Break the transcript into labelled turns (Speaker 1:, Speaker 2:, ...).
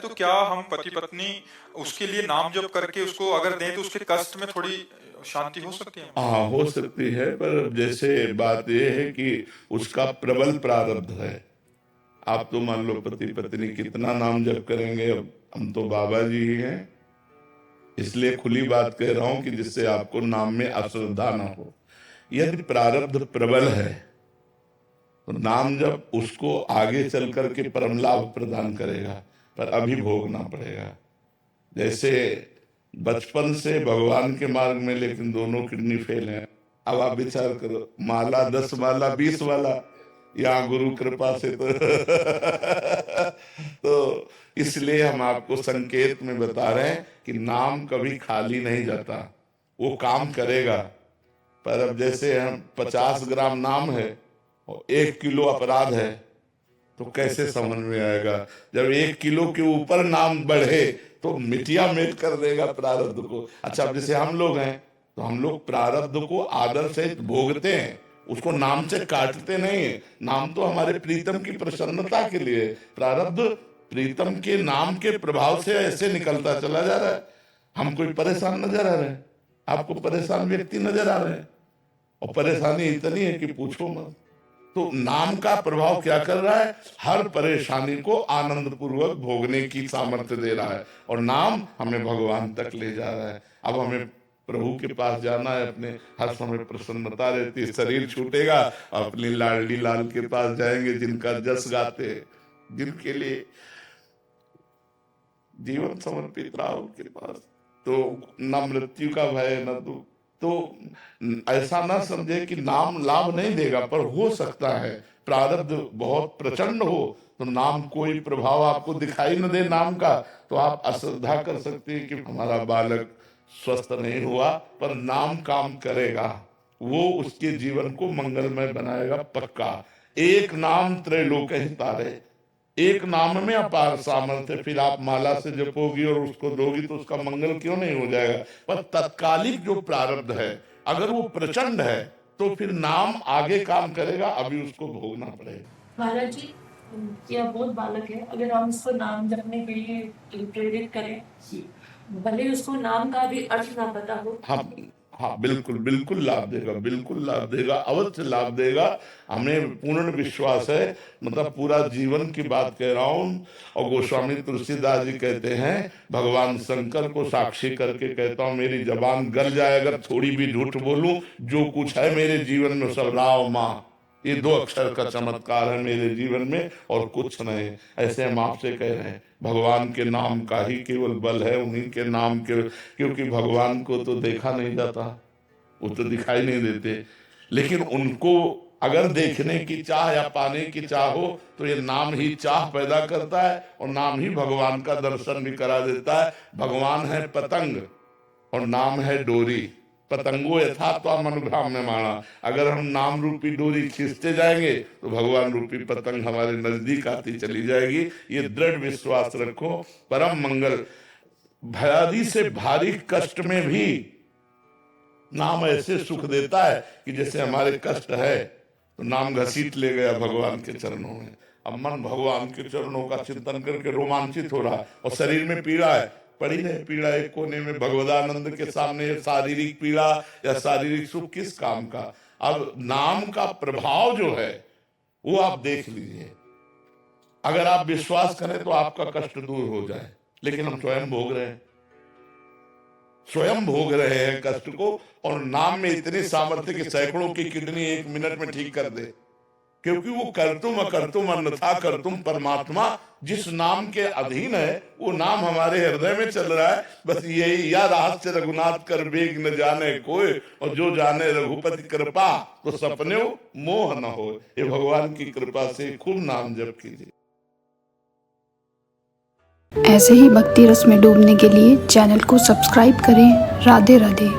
Speaker 1: तो क्या हम पति पत्नी उसके लिए नाम जप करके उसको अगर दें तो उसके कष्ट में थोड़ी शांति हो सकती है?
Speaker 2: हाँ, हो सकती है, पर जैसे बात यह है कि उसका प्रबल प्रारब्ध है। आप तो मान लो पति पत्नी कितना नाम जप करेंगे, अब हम तो बाबा जी ही हैं, इसलिए खुली बात कह रहा हूं कि जिससे आपको नाम में अश्रद्धा ना हो। यदि प्रारब्ध प्रबल है तो नाम जब उसको आगे चल करके परम लाभ प्रदान करेगा, पर अभी भोगना पड़ेगा। जैसे बचपन से भगवान के मार्ग में, लेकिन दोनों किडनी फेल हैं। अब आप विचार करो, माला 10 माला 20 वाला, या गुरु कृपा से तो इसलिए हम आपको संकेत में बता रहे हैं कि नाम कभी खाली नहीं जाता, वो काम करेगा। पर अब जैसे हम 50 ग्राम नाम है और 1 किलो अपराध है, तो कैसे समझ में आएगा? जब 1 किलो के ऊपर नाम बढ़े तो मिटिया मेट कर देगा प्रारब्ध को। अच्छा, अब जैसे हम लोग हैं तो हम लोग प्रारब्ध को आदर से भोगते हैं, उसको नाम से काटते नहीं है। नाम तो हमारे प्रीतम की प्रसन्नता के लिए, प्रारब्ध प्रीतम के नाम के प्रभाव से ऐसे निकलता चला जा रहा है। हम कोई परेशान नजर आ रहे हैं, आपको परेशान व्यक्ति नजर आ रहे हैं, और परेशानी इतनी है कि पूछो मत। तो नाम का प्रभाव क्या कर रहा है? हर परेशानी को आनंद पूर्वक भोगने की सामर्थ्य दे रहा है, और नाम हमें भगवान तक ले जा रहा है। अब हमें प्रभु के पास जाना है, अपने हर समय प्रसन्नता रहती है। शरीर छूटेगा, अपनी लाडली लाल के पास जाएंगे, जिनका जस गाते, जिनके लिए जीवन समर्पित रहा उनके पास। तो न मृत्यु का भय न दुख। तो ऐसा ना समझे कि नाम लाभ नहीं देगा, पर हो सकता है प्रारब्ध बहुत प्रचंड हो तो नाम कोई प्रभाव आपको दिखाई न दे नाम का, तो आप अश्रद्धा कर सकते हैं कि हमारा बालक स्वस्थ नहीं हुआ, पर नाम काम करेगा, वो उसके जीवन को मंगलमय बनाएगा पक्का। एक नाम त्रैलोक हितारे, एक नाम में अपार सामर्थ्य। फिर आप माला से जपोगी और उसको दोगी तो उसका मंगल क्यों नहीं हो जाएगा? पर तत्कालिक जो प्रारब्ध है, अगर वो प्रचंड है तो फिर नाम आगे काम करेगा, अभी उसको भोगना पड़ेगा।
Speaker 3: महाराज जी, यह बहुत बालक है, अगर हम उसको नाम जपने के लिए प्रेरित करें, भले उसको नाम का भी अर्थ ना पता हो।
Speaker 2: हाँ हाँ, बिल्कुल बिल्कुल लाभ देगा, बिल्कुल लाभ देगा, अवश्य लाभ देगा। हमें पूर्ण विश्वास है, मतलब पूरा जीवन की बात कह रहा हूँ। और गोस्वामी तुलसीदास जी कहते हैं, भगवान शंकर को साक्षी करके कहता हूँ, मेरी जबान गल जाए अगर थोड़ी भी झूठ बोलूं, जो कुछ है मेरे जीवन में सब राव माँ। ये 2 अक्षर का चमत्कार है मेरे जीवन में, और कुछ नहीं। ऐसे हम आपसे कह रहे हैं, भगवान के नाम का ही केवल बल है, उन्हीं के नाम के, क्योंकि भगवान को तो देखा नहीं जाता, वो तो दिखाई नहीं देते, लेकिन उनको अगर देखने की चाह या पाने की चाह हो तो ये नाम ही चाह पैदा करता है, और नाम ही भगवान का दर्शन भी करा देता है। भगवान है पतंग और नाम है डोरी, पतंगो यथा त्वाम अनुग्राम में माना। अगर हम नाम रूपी डोरी खींचते जाएंगे तो भगवान रूपी पतंग हमारे नजदीक आती चली जाएगी। ये दृढ़ विश्वास रखो। परम मंगल, भयादि से भारी कष्ट में भी नाम ऐसे सुख देता है कि जैसे हमारे कष्ट है तो नाम घसीट ले गया भगवान के चरणों में। अब मन भगवान के चरणों का चिंतन करके रोमांचित हो रहा है, और शरीर में पीड़ा है, पड़ी रहे पीड़ा एक कोने में भगवदानंद के सामने। शारीरिक पीड़ा या शारीरिक सुख किस काम का? अब नाम का प्रभाव जो है वो आप देख लीजिए। अगर आप विश्वास करें तो आपका कष्ट दूर हो जाए, लेकिन हम स्वयं भोग रहे हैं, स्वयं भोग रहे हैं कष्ट को। और नाम में इतनी सामर्थ्य कि सैकड़ों की किडनी 1 मिनट में ठीक कर दे, क्योंकि वो कर्तुम अकर्तुम अन्यथा कर्तुम परमात्मा जिस नाम के अधीन है, वो नाम हमारे हृदय में चल रहा है। बस यही, या रहस्य रघुनाथ कर बेग न जाने कोई, और जो जाने रघुपति कृपा तो सपने मोह न हो। ये भगवान की कृपा से खूब नाम जप कीजिए।
Speaker 4: ऐसे ही भक्ति रस में डूबने के लिए चैनल को सब्सक्राइब करें। राधे राधे।